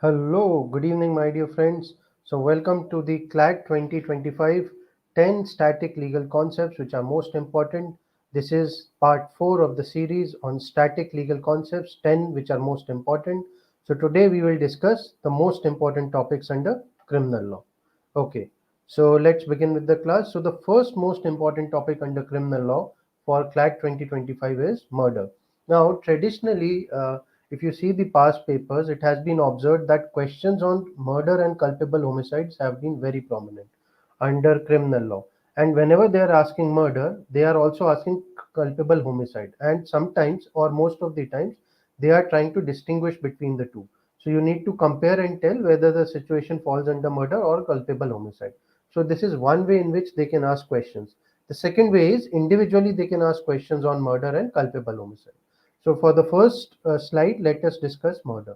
Hello, good evening, my dear friends. So, welcome to the CLAT 2025 10 static legal concepts which are most important. This is part 4 of the series on static legal concepts 10 which are most important. So, today we will discuss the most important topics under criminal law. Okay, so let's begin with the class. So, the first most important topic under criminal law for CLAT 2025 is murder. Now, traditionally, if you see the past papers, it has been observed that questions on murder and culpable homicides have been very prominent under criminal law. And whenever they are asking murder, they are also asking culpable homicide. And sometimes, or most of the times, they are trying to distinguish between the two. So you need to compare and tell whether the situation falls under murder or culpable homicide. So this is one way in which they can ask questions. The second way is individually they can ask questions on murder and culpable homicide. So for the first slide, let us discuss murder.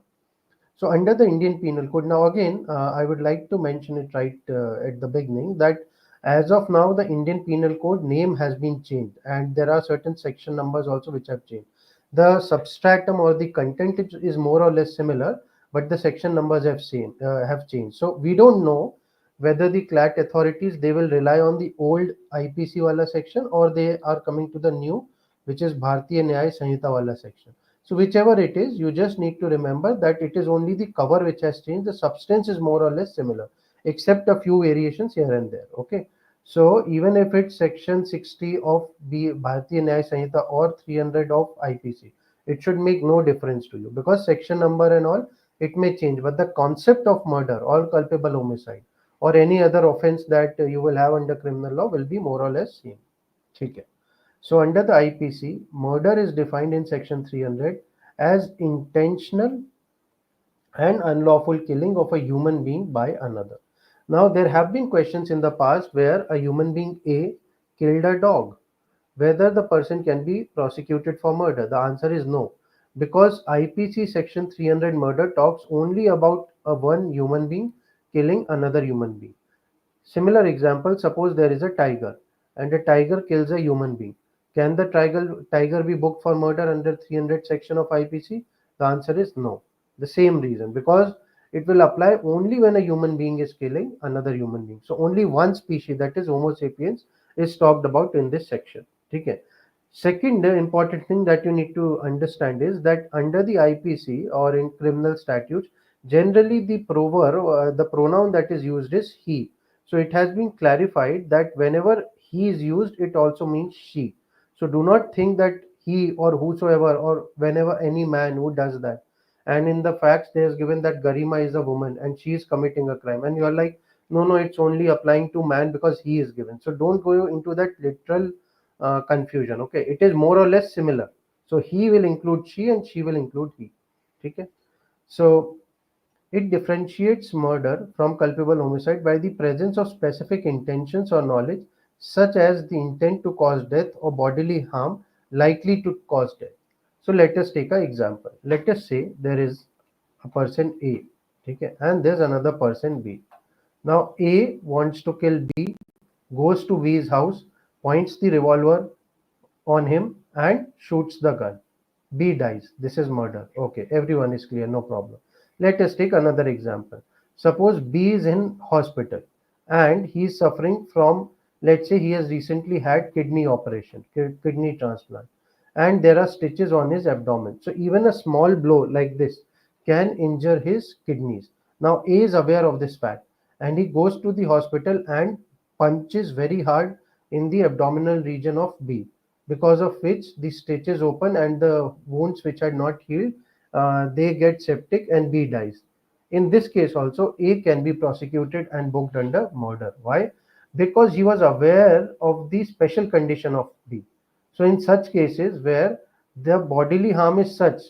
So under the Indian Penal Code, now again, I would like to mention it right at the beginning that as of now, the Indian Penal Code name has been changed, and there are certain section numbers also which have changed. The substratum or the content is more or less similar, but the section numbers have changed. So we don't know whether the CLAT authorities they will rely on the old IPC wala section or they are coming to the new, which is Bharatiya Nyaya Sanhita wala section. So whichever it is, you just need to remember that it is only the cover which has changed. The substance is more or less similar, except a few variations here and there. Okay. So even if it's section 60 of the Bharatiya Nyaya Sanhita or 300 of IPC, it should make no difference to you because section number and all it may change, but the concept of murder or culpable homicide or any other offense that you will have under criminal law will be more or less same. Okay. So under the IPC, murder is defined in section 300 as intentional and unlawful killing of a human being by another. Now there have been questions in the past where a human being A killed a dog, whether the person can be prosecuted for murder. The answer is no, because IPC section 300 murder talks only about a one human being killing another human being. Similar example, suppose there is a tiger and a tiger kills a human being. Can the tiger be booked for murder under 300 section of IPC? The answer is no. The same reason, because it will apply only when a human being is killing another human being. So only one species, that is Homo sapiens, is talked about in this section. Okay. Second important thing that you need to understand is that under the IPC or in criminal statutes, generally the pronoun that is used is he. So it has been clarified that whenever he is used, it also means she. So do not think that he or whosoever or whenever any man who does that. And in the facts, they has given that Garima is a woman and she is committing a crime. And you are like, no, no, it's only applying to man because he is given. So don't go into that literal confusion. Okay, it is more or less similar. So he will include she and she will include he. Okay. So it differentiates murder from culpable homicide by the presence of specific intentions or knowledge, such as the intent to cause death or bodily harm likely to cause death. So let us take an example. Let us say there is a person A, okay, and there's another person B. Now A wants to kill B, goes to B's house, points the revolver on him and shoots the gun. B dies. This is murder. Okay, everyone is clear, no problem. Let us take another example. Suppose B is in hospital and he is suffering from, let's say he has recently had kidney operation, kidney transplant, and there are stitches on his abdomen. So even a small blow like this can injure his kidneys. Now A is aware of this fact and he goes to the hospital and punches very hard in the abdominal region of B, because of which the stitches open and the wounds which are not healed, they get septic and B dies. In this case also, A can be prosecuted and booked under murder. Why? Because he was aware of the special condition of B. So in such cases where the bodily harm is such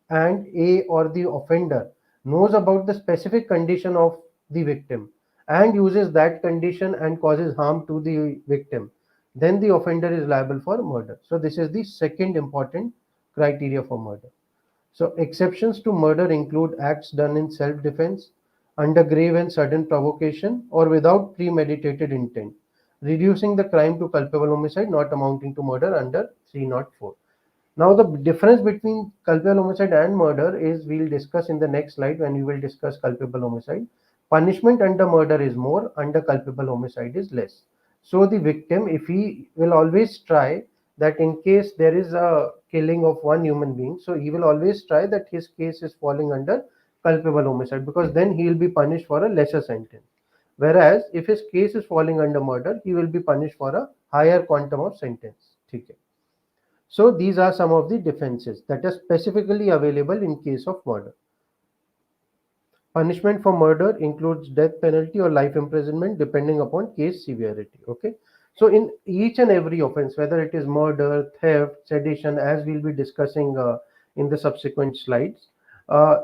and A or the offender knows about the specific condition of the victim and uses that condition and causes harm to the victim, then the offender is liable for murder. So this is the second important criteria for murder. So exceptions to murder include acts done in self-defense, under grave and sudden provocation, or without premeditated intent, reducing the crime to culpable homicide not amounting to murder under 304. Now, the difference between culpable homicide and murder is we'll discuss in the next slide when we will discuss culpable homicide. Punishment under murder is more, under culpable homicide is less. So, the victim, if he will always try that in case there is a killing of one human being, so he will always try that his case is falling under culpable homicide because then he will be punished for a lesser sentence. Whereas, if his case is falling under murder, he will be punished for a higher quantum of sentence. Okay. So these are some of the defenses that are specifically available in case of murder. Punishment for murder includes death penalty or life imprisonment depending upon case severity. Okay. So in each and every offense, whether it is murder, theft, sedition, as we'll be discussing in the subsequent slides, uh,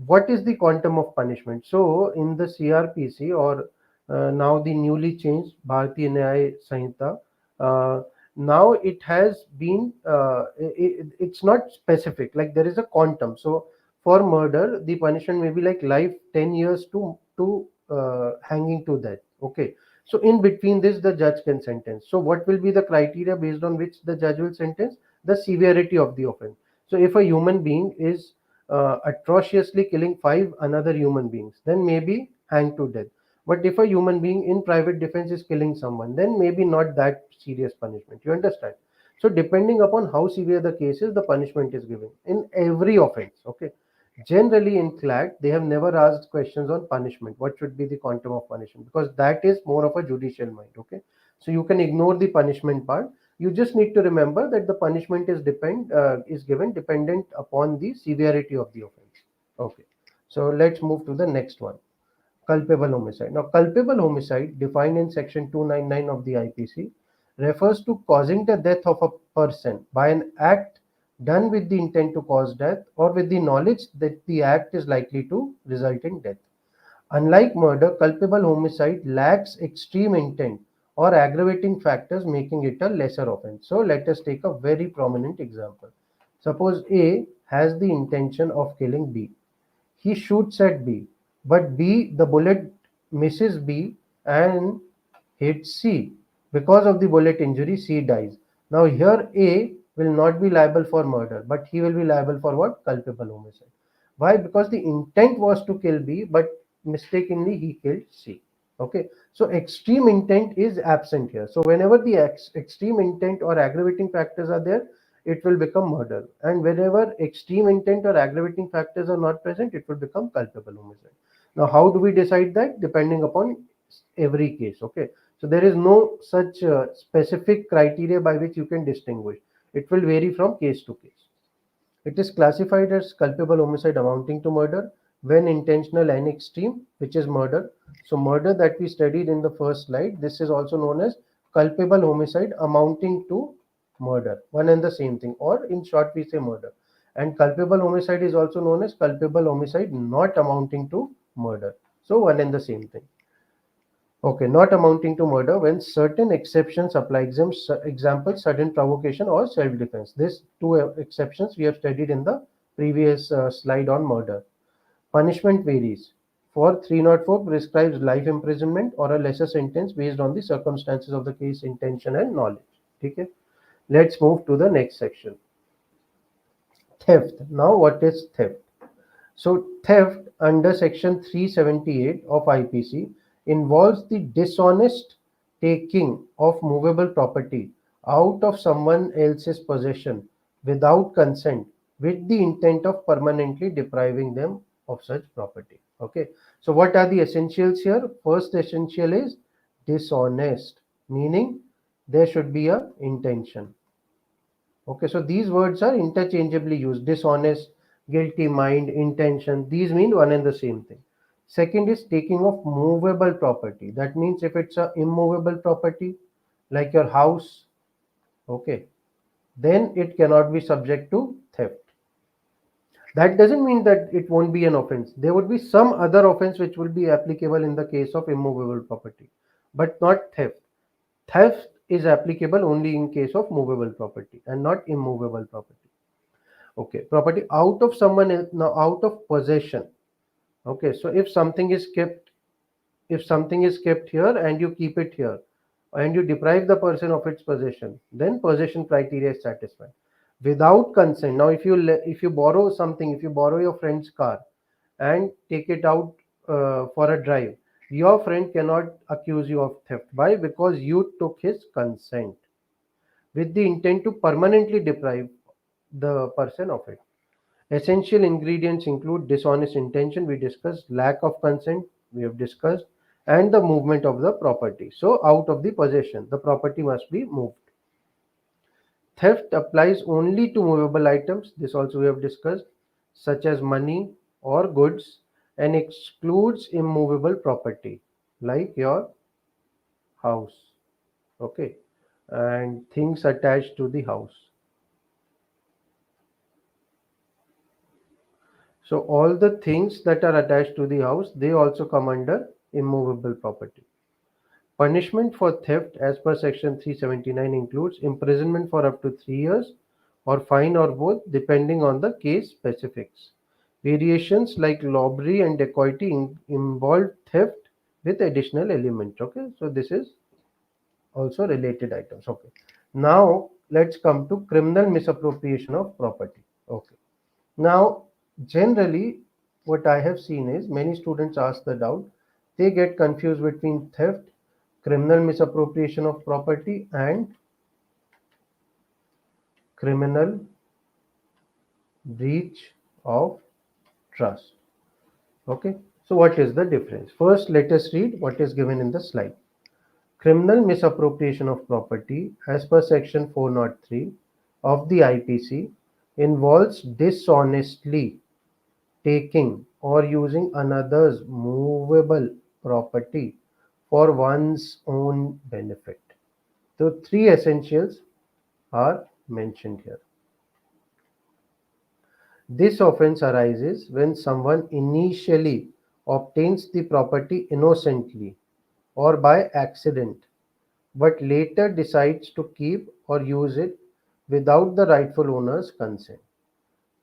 what is the quantum of punishment? So in the CRPC or now the newly changed Bharatiya Nyaya Sanhita, now it has been it's not specific, like there is a quantum. So for murder the punishment may be like life, 10 years to hanging to death. Okay, so in between this the judge can sentence. So what will be the criteria based on which the judge will sentence? The severity of the offense. So if a human being is atrociously killing five another human beings, then maybe hanged to death. But if a human being in private defense is killing someone, then maybe not that serious punishment. You understand? So depending upon how severe the case is, the punishment is given in every offense. Okay. Generally in CLAT, they have never asked questions on punishment. What should be the quantum of punishment? Because that is more of a judicial mind. Okay. So you can ignore the punishment part. You just need to remember that the punishment is given dependent upon the severity of the offense. Okay. So let's move to the next one. Culpable homicide. Now, culpable homicide, defined in section 299 of the IPC, refers to causing the death of a person by an act done with the intent to cause death or with the knowledge that the act is likely to result in death. Unlike murder, culpable homicide lacks extreme intent or aggravating factors, making it a lesser offense. So, let us take a very prominent example. Suppose A has the intention of killing B. He shoots at B, but the bullet misses B and hits C. Because of the bullet injury, C dies. Now here A will not be liable for murder, but he will be liable for what? Culpable homicide. Why? Because the intent was to kill B, but mistakenly he killed C. Okay, so extreme intent is absent here. So whenever the extreme intent or aggravating factors are there, it will become murder. And whenever extreme intent or aggravating factors are not present, it will become culpable homicide. Now, how do we decide that? Depending upon every case. Okay. So there is no such specific criteria by which you can distinguish. It will vary from case to case. It is classified as culpable homicide amounting to murder when intentional and extreme, which is murder. So murder that we studied in the first slide, this is also known as culpable homicide amounting to murder, one and the same thing, or in short we say murder. And culpable homicide is also known as culpable homicide not amounting to murder. So one and the same thing. Okay, not amounting to murder when certain exceptions apply. Example, sudden provocation or self-defense. These two exceptions we have studied in the previous slide on murder. Punishment varies. For 304 prescribes life imprisonment or a lesser sentence based on the circumstances of the case, intention and knowledge. Okay. Let's move to the next section. Theft. Now what is theft? So theft under section 378 of IPC involves the dishonest taking of movable property out of someone else's possession without consent with the intent of permanently depriving them of such property. Okay. So what are the essentials here? First essential is dishonest, meaning there should be a intention. Okay, so these words are interchangeably used. Dishonest, guilty mind, intention. These mean one and the same thing. Second is taking of movable property. That means if it's a immovable property, like your house, okay, then it cannot be subject to theft. That doesn't mean that it won't be an offense. There would be some other offense which will be applicable in the case of immovable property, but not theft. Theft is applicable only in case of movable property and not immovable property. Okay, property out of someone else, now out of possession. Okay, so if something is kept here and you keep it here and you deprive the person of its possession, then possession criteria is satisfied. without consent. Now if you borrow something, if you borrow your friend's car and take it out for a drive, your friend cannot accuse you of theft. Why? Because you took his consent with the intent to permanently deprive the person of it. Essential ingredients include dishonest intention, we discussed, lack of consent, we have discussed, and the movement of the property. So out of the possession, the property must be moved. Theft applies only to movable items, this also we have discussed, such as money or goods, and excludes immovable property like your house, okay, and things attached to the house. So all the things that are attached to the house, they also come under immovable property. Punishment for theft as per section 379 includes imprisonment for up to 3 years or fine or both depending on the case specifics. Variations like robbery and dacoity involve theft with additional element. Okay, so this is also related items. Okay, now let's come to criminal misappropriation of property. Okay, now generally what I have seen is many students ask the doubt, they get confused between theft, criminal misappropriation of property, and criminal breach of trust. Okay, so what is the difference? First, let us read what is given in the slide. Criminal misappropriation of property, as per section 403 of the IPC, involves dishonestly taking or using another's movable property for one's own benefit. The three essentials are mentioned here. This offense arises when someone initially obtains the property innocently or by accident, but later decides to keep or use it without the rightful owner's consent.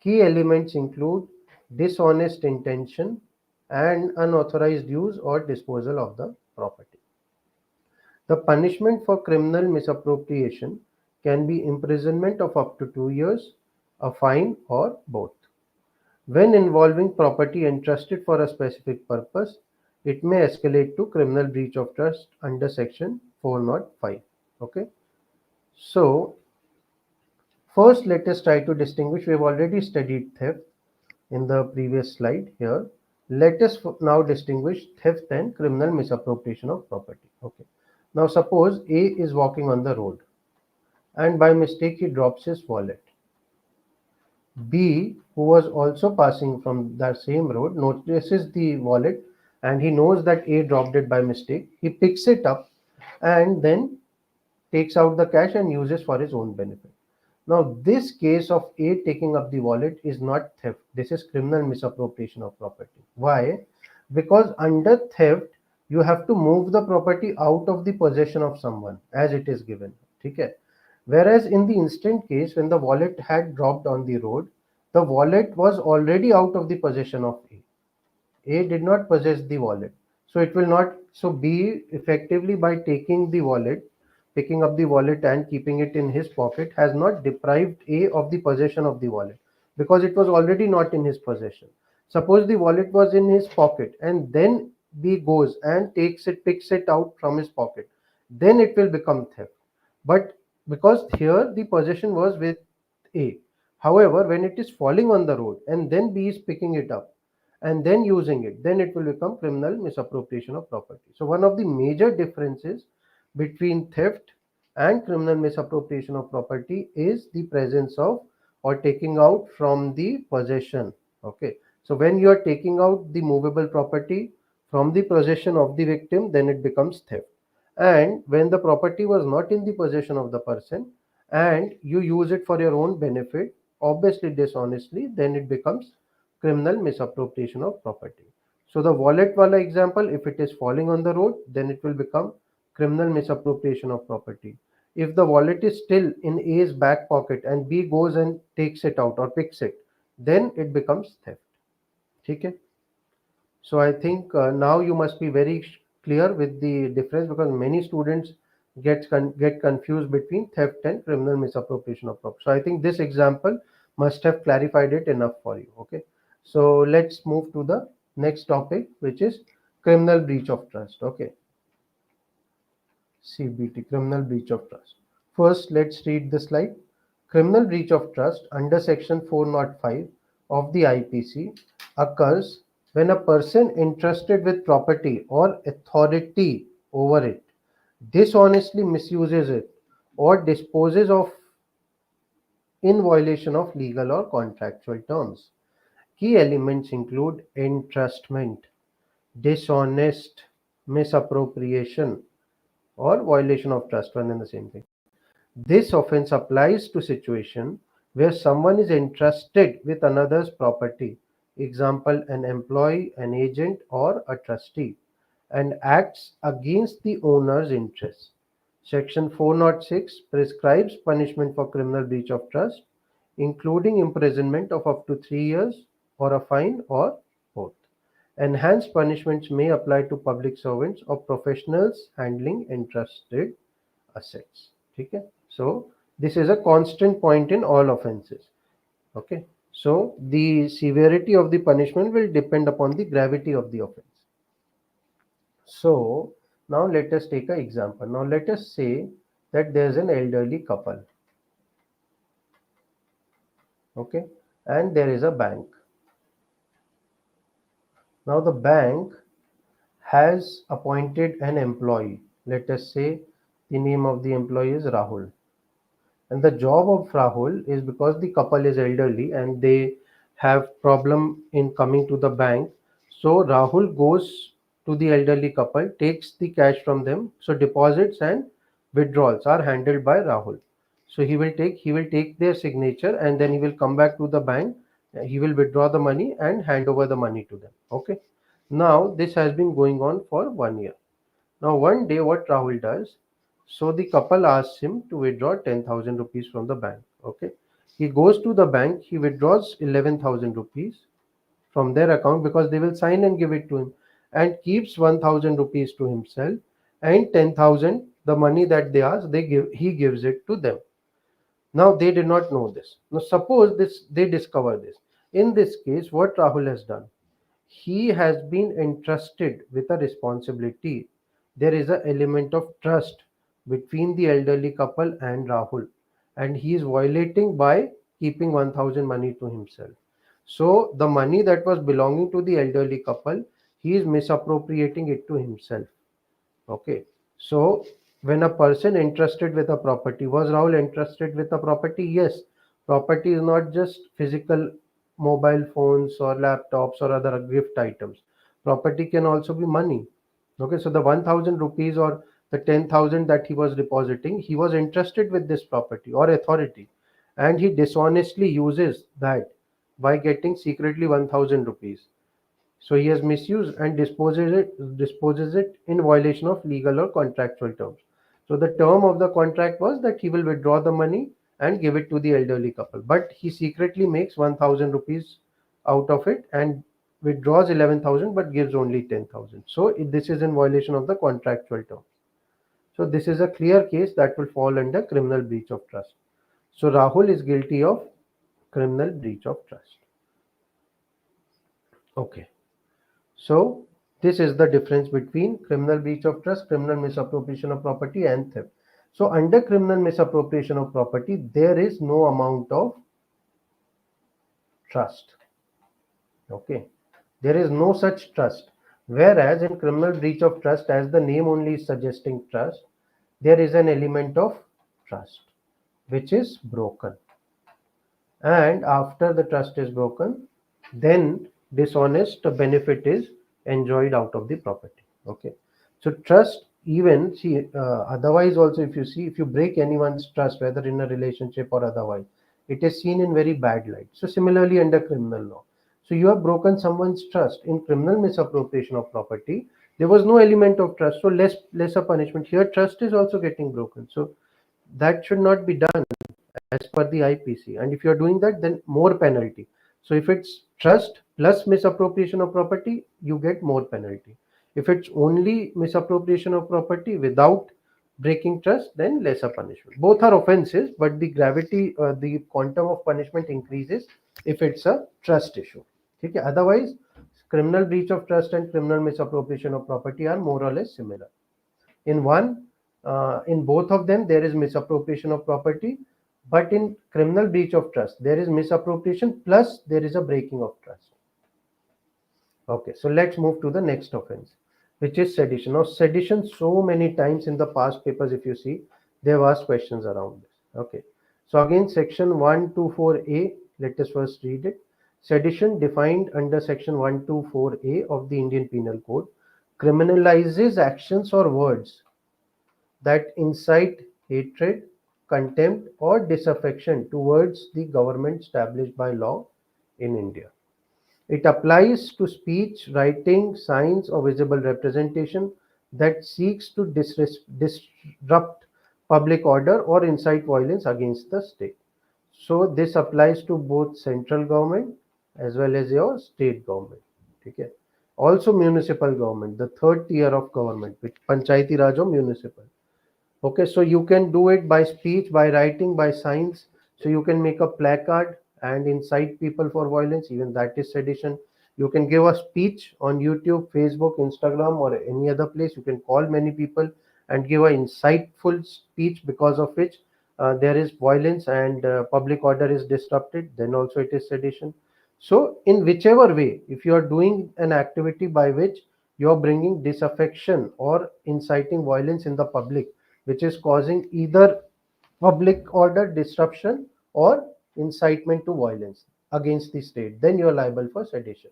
Key elements include dishonest intention and unauthorized use or disposal of the property. The punishment for criminal misappropriation can be imprisonment of up to 2 years, a fine, or both. When involving property entrusted for a specific purpose, it may escalate to criminal breach of trust under section 405. Okay. So, first let us try to distinguish. We have already studied theft in the previous slide here. Let us now distinguish theft and criminal misappropriation of property. Okay. Now suppose A is walking on the road and by mistake he drops his wallet. B, who was also passing from that same road, notices the wallet and he knows that A dropped it by mistake. He picks it up and then takes out the cash and uses for his own benefit. Now, this case of A taking up the wallet is not theft. This is criminal misappropriation of property. Why? Because under theft, you have to move the property out of the possession of someone as it is given. Okay? Whereas in the instant case, when the wallet had dropped on the road, the wallet was already out of the possession of A. A did not possess the wallet. So it will not, so B effectively by taking the wallet, picking up the wallet and keeping it in his pocket has not deprived A of the possession of the wallet because it was already not in his possession. Suppose the wallet was in his pocket and then B goes and takes it, picks it out from his pocket, then it will become theft. But because here the possession was with A. However, when it is falling on the road and then B is picking it up and then using it, then it will become criminal misappropriation of property. So one of the major differences between theft and criminal misappropriation of property is the presence of or taking out from the possession. Okay. So when you are taking out the movable property from the possession of the victim, then it becomes theft. And when the property was not in the possession of the person and you use it for your own benefit, obviously dishonestly, then it becomes criminal misappropriation of property. So the wallet wala example, if it is falling on the road, then it will become criminal misappropriation of property. If the wallet is still in A's back pocket and B goes and takes it out or picks it, then it becomes theft. Okay? So I think now you must be very clear with the difference because many students get confused between theft and criminal misappropriation of property. So I think this example must have clarified it enough for you. Okay, so let's move to the next topic, which is criminal breach of trust. Okay, CBT, criminal breach of trust. First, let's read the slide. Criminal breach of trust under section 405 of the IPC occurs when a person entrusted with property or authority over it dishonestly misuses it or disposes of in violation of legal or contractual terms. Key elements include entrustment, dishonest misappropriation, or violation of trust, one and the same thing. This offense applies to situation where someone is entrusted with another's property, example an employee, an agent, or a trustee, and acts against the owner's interests. Section 406 prescribes punishment for criminal breach of trust, including imprisonment of up to 3 years or a fine or both. Enhanced punishments may apply to public servants or professionals handling entrusted assets. Okay? So this is a constant point in all offenses. Okay, so the severity of the punishment will depend upon the gravity of the offense. So now let us take an example. Now let us say that there's an elderly couple. Okay, and there is a bank. Now the bank has appointed an employee. Let us say the name of the employee is Rahul. And the job of Rahul is, because the couple is elderly and they have problem in coming to the bank. So Rahul goes to the elderly couple, takes the cash from them. So deposits and withdrawals are handled by Rahul. So he will take their signature and then he will come back to the bank. He will withdraw the money and hand over the money to them. Okay. Now this has been going on for 1 year. Now one day what Rahul does, so the couple asks him to withdraw 10,000 rupees from the bank. Okay. He goes to the bank, he withdraws 11,000 rupees from their account because they will sign and give it to him, and keeps 1,000 rupees to himself, and 10,000, the money that they ask, he gives it to them. Now they did not know this. Now suppose they discover this. In this case, what Rahul has done, he has been entrusted with a responsibility. There is an element of trust between the elderly couple and Rahul, and he is violating by keeping 1,000 money to himself. So the money that was belonging to the elderly couple, he is misappropriating it to himself. Okay. So when a person entrusted with a property, was Rahul entrusted with a property? Yes. Property is not just physical mobile phones or laptops or other gift items. Property can also be money. Okay. So the 1,000 rupees or the 10,000 that he was depositing, he was entrusted with this property or authority, and he dishonestly uses that by getting secretly 1,000 rupees. So he has misused and disposes it in violation of legal or contractual terms. So the term of the contract was that he will withdraw the money and give it to the elderly couple, but he secretly makes 1,000 rupees out of it and withdraws 11,000 but gives only 10,000. So this is in violation of the contractual term. So this is a clear case that will fall under criminal breach of trust. So Rahul is guilty of criminal breach of trust. Okay. So this is the difference between criminal breach of trust, criminal misappropriation of property, and theft. So under criminal misappropriation of property, there is no amount of trust. Okay. There is no such trust. Whereas in criminal breach of trust, as the name only is suggesting trust, there is an element of trust which is broken. And after the trust is broken, then dishonest benefit is enjoyed out of the property. Okay, so trust, even see, otherwise also, if you see, if you break anyone's trust, whether in a relationship or otherwise, it is seen in very bad light. So similarly under criminal law, so you have broken someone's trust. In criminal misappropriation of property, there was no element of trust, so lesser punishment. Here trust is also getting broken, so that should not be done as per the IPC. And if you are doing that, then more penalty. So if it's trust plus misappropriation of property, you get more penalty. If it's only misappropriation of property without Breaking trust, then lesser punishment. Both are offenses, but the gravity, the quantum of punishment increases if it's a trust issue. Okay? Otherwise, criminal breach of trust and criminal misappropriation of property are more or less similar. In one, in both of them, there is misappropriation of property, but in criminal breach of trust, there is misappropriation plus there is a breaking of trust. Okay, so let's move to the next offense, which is sedition. Now, sedition, so many times in the past papers, if you see, they have asked questions around this. Okay, so again, section 124A, let us first read it. Sedition, defined under section 124A of the Indian Penal Code, criminalizes actions or words that incite hatred, contempt, or disaffection towards the government established by law in India. It applies to speech, writing, signs, or visible representation that seeks to disrupt public order or incite violence against the state. So this applies to both central government as well as your state government. Okay. Also municipal government, the third tier of government, which Panchayati Raj or municipal. Okay, so you can do it by speech, by writing, by signs. So you can make a placard and incite people for violence, even that is sedition. You can give a speech on YouTube, Facebook, Instagram, or any other place. You can call many people and give an insightful speech because of which there is violence and public order is disrupted. Then also it is sedition. So in whichever way, if you are doing an activity by which you are bringing disaffection or inciting violence in the public, which is causing either public order disruption or incitement to violence against the state, then you are liable for sedition.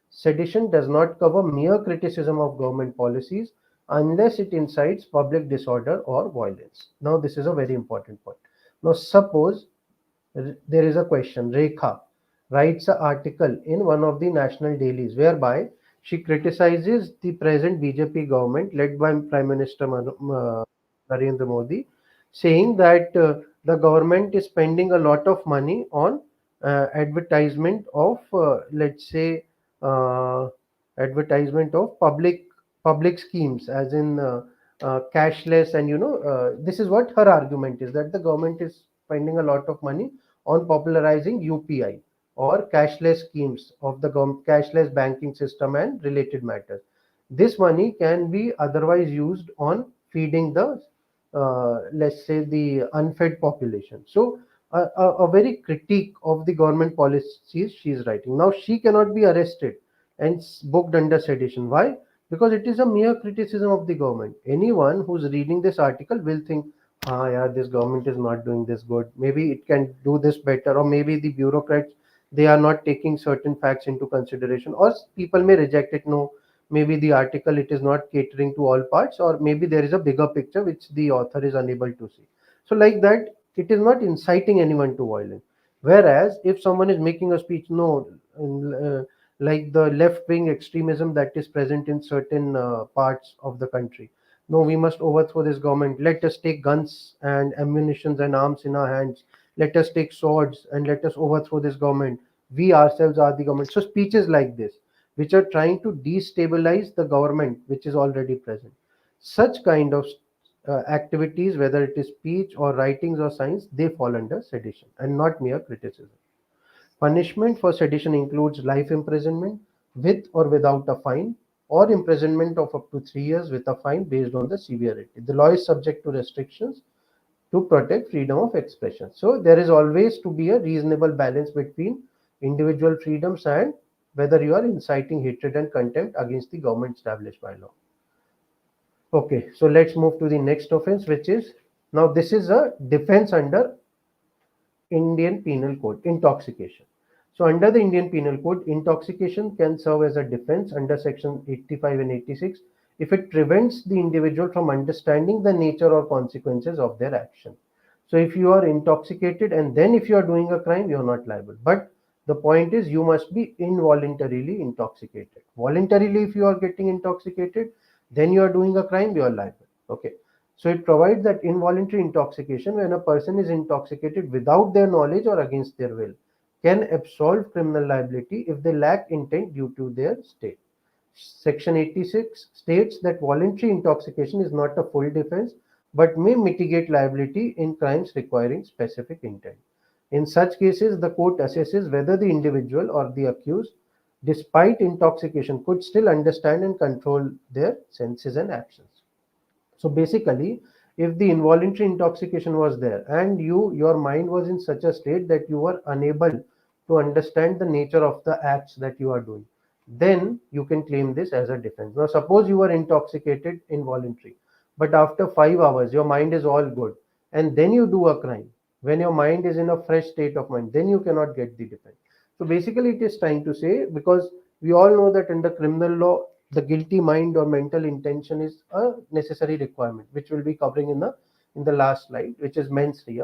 Sedition does not cover mere criticism of government policies unless it incites public disorder or violence. Now, this is a very important point. Now, suppose there is a question. Rekha writes an article in one of the national dailies whereby she criticizes the present BJP government led by Prime Minister Narendra Modi, saying that the government is spending a lot of money on advertisement of, let's say, uh, advertisement of public schemes, as in cashless, and this is what her argument is, that the government is spending a lot of money on popularizing UPI or cashless schemes of the cashless banking system and related matters. This money can be otherwise used on feeding the, let's say, the unfed population. So, a very critique of the government policies she is writing. Now, she cannot be arrested and booked under sedition. Why? Because it is a mere criticism of the government. Anyone who's reading this article will think, ah, yeah, this government is not doing this good. Maybe it can do this better, or maybe the bureaucrats, they are not taking certain facts into consideration, or people may reject it. No, maybe the article, it is not catering to all parts, or maybe there is a bigger picture which the author is unable to see. So like that, it is not inciting anyone to violence. Whereas if someone is making a speech, no, like the left wing extremism that is present in certain parts of the country, no, we must overthrow this government, let us take guns and ammunitions and arms in our hands, let us take swords and let us overthrow this government, we ourselves are the government. So speeches like this, which are trying to destabilize the government which is already present, such kind of activities, whether it is speech or writings or signs, they fall under sedition and not mere criticism. Punishment for sedition includes life imprisonment with or without a fine, or imprisonment of up to 3 years with a fine based on the severity. The law is subject to restrictions to protect freedom of expression. So there is always to be a reasonable balance between individual freedoms and whether you are inciting hatred and contempt against the government established by law. Okay, so let's move to the next offense, which is, now this is a defense under Indian Penal Code, intoxication. So under the Indian Penal Code, intoxication can serve as a defense under section 85 and 86 if it prevents the individual from understanding the nature or consequences of their action. So if you are intoxicated and then if you are doing a crime, you are not liable. But the point is, you must be involuntarily intoxicated. Voluntarily, if you are getting intoxicated, then you are doing a crime, you are liable. Okay. So it provides that involuntary intoxication, when a person is intoxicated without their knowledge or against their will, can absolve criminal liability if they lack intent due to their state. Section 86 states that voluntary intoxication is not a full defense, but may mitigate liability in crimes requiring specific intent. In such cases, the court assesses whether the individual or the accused, despite intoxication, could still understand and control their senses and actions. So basically, if the involuntary intoxication was there and your mind was in such a state that you were unable to understand the nature of the acts that you are doing, then you can claim this as a defense. Now suppose you were intoxicated involuntary, but after 5 hours your mind is all good, and then you do a crime when your mind is in a fresh state of mind, then you cannot get the defense. So basically it is trying to say, because we all know that in the criminal law the guilty mind or mental intention is a necessary requirement, which we'll be covering in the last slide, which is mens rea.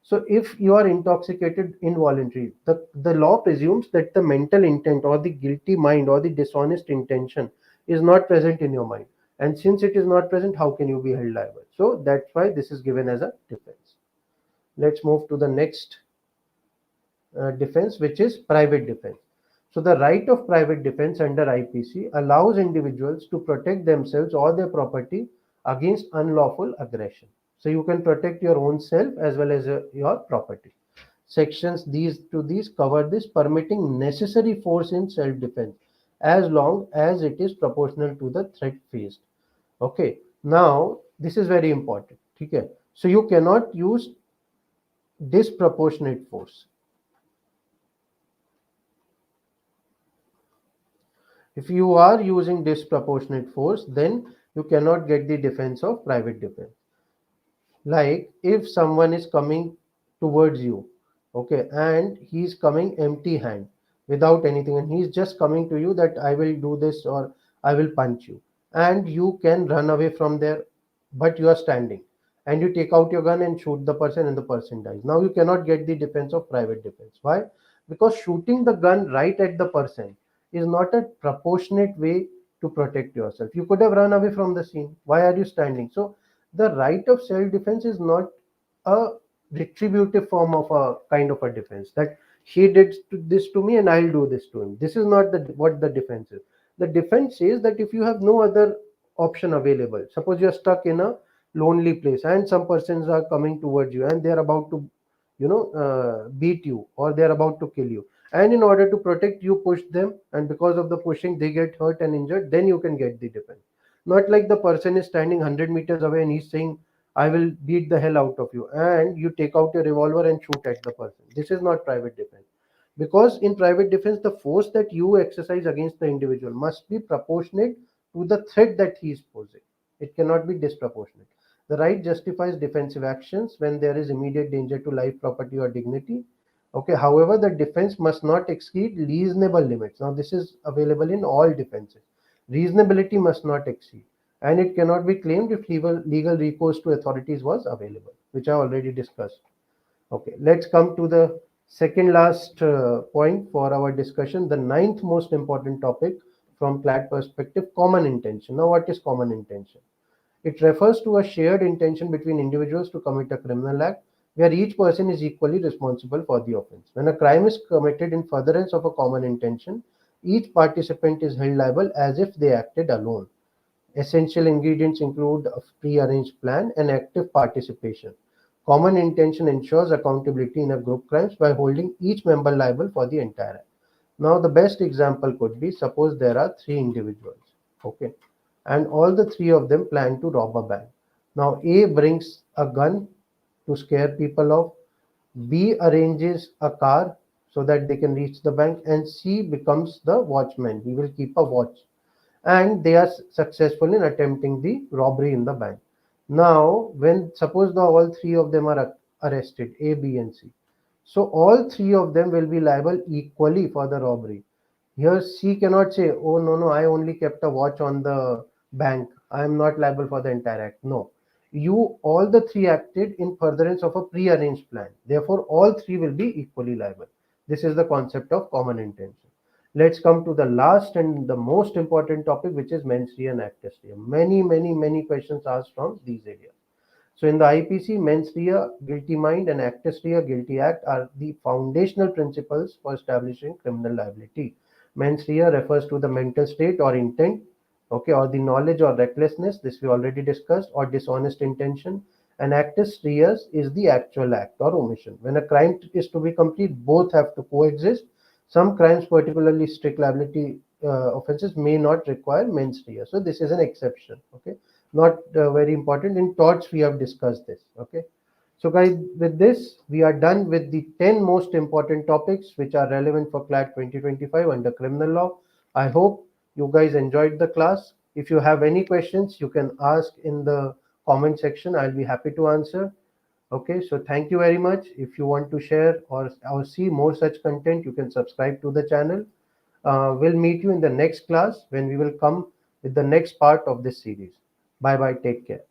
So if you are intoxicated involuntarily, the law presumes that the mental intent or the guilty mind or the dishonest intention is not present in your mind, and since it is not present, how can you be held liable? So that's why this is given as a defense. Let's move to the next defense, which is private defense. So the right of private defense under IPC allows individuals to protect themselves or their property against unlawful aggression. So you can protect your own self as well as your property. Sections these cover this, permitting necessary force in self-defense as long as it is proportional to the threat faced. Okay. Now this is very important. Okay. So you cannot use disproportionate force. If you are using disproportionate force, then you cannot get the defense of private defense. Like if someone is coming towards you, okay, and he's coming empty hand without anything, and he's just coming to you that I will do this or I will punch you, and you can run away from there, but you are standing and you take out your gun and shoot the person and the person dies. Now you cannot get the defense of private defense. Why? Because shooting the gun right at the person is not a proportionate way to protect yourself. You could have run away from the scene. Why are you standing? So the right of self defense is not a retributive form of a kind of a defense, that he did this to me and I'll do this to him. This is not what the defense is. The defense says that if you have no other option available, suppose you're stuck in a lonely place and some persons are coming towards you and they're about to beat you or they're about to kill you, and in order to protect you push them, and because of the pushing they get hurt and injured, then you can get the defense. Not like the person is standing 100 meters away and he's saying I will beat the hell out of you, and you take out your revolver and shoot at the person. This is not private defense, because in private defense the force that you exercise against the individual must be proportionate to the threat that he is posing. It cannot be disproportionate. The right justifies defensive actions when there is immediate danger to life, property, or dignity. Okay, however, the defense must not exceed reasonable limits. Now, this is available in all defenses. Reasonability must not exceed, and it cannot be claimed if legal recourse to authorities was available, which I already discussed. Okay, let's come to the second last point for our discussion, the ninth most important topic from CLAT perspective, common intention. Now, what is common intention? It refers to a shared intention between individuals to commit a criminal act where each person is equally responsible for the offense. When a crime is committed in furtherance of a common intention, each participant is held liable as if they acted alone. Essential ingredients include a pre-arranged plan and active participation. Common intention ensures accountability in a group crimes by holding each member liable for the entire act. Now, the best example could be, suppose there are three individuals, okay, and all the three of them plan to rob a bank. Now, A brings a gun to scare people off, B arranges a car so that they can reach the bank, and C becomes the watchman. He will keep a watch, and they are successful in attempting the robbery in the bank. Now, when suppose now all three of them are arrested, A, B, and C, so all three of them will be liable equally for the robbery. Here, C cannot say, "Oh no, no, I only kept a watch on the bank. I am not liable for the entire act." No, you all the three acted in furtherance of a pre-arranged plan. Therefore, all three will be equally liable. This is the concept of common intention. Let's come to the last and the most important topic, which is mens rea and actus rea. Many questions asked from these areas. So in the IPC, mens rea, guilty mind, and actus rea, guilty act, are the foundational principles for establishing criminal liability. Mens rea refers to the mental state or intent okay, or the knowledge or recklessness, this we already discussed, or dishonest intention. An actus reus is the actual act or omission. When a crime is to be complete, both have to coexist. Some crimes, particularly strict liability offenses, may not require mens rea. So this is an exception. Okay, not very important. In torts, we have discussed this. Okay. So guys, with this, we are done with the 10 most important topics which are relevant for CLAT 2025 under criminal law. I hope you guys enjoyed the class. If you have any questions, you can ask in the comment section. I'll be happy to answer. Okay, so thank you very much. If you want to share or see more such content, you can subscribe to the channel. We'll meet you in the next class when we will come with the next part of this series. Bye bye. Take care.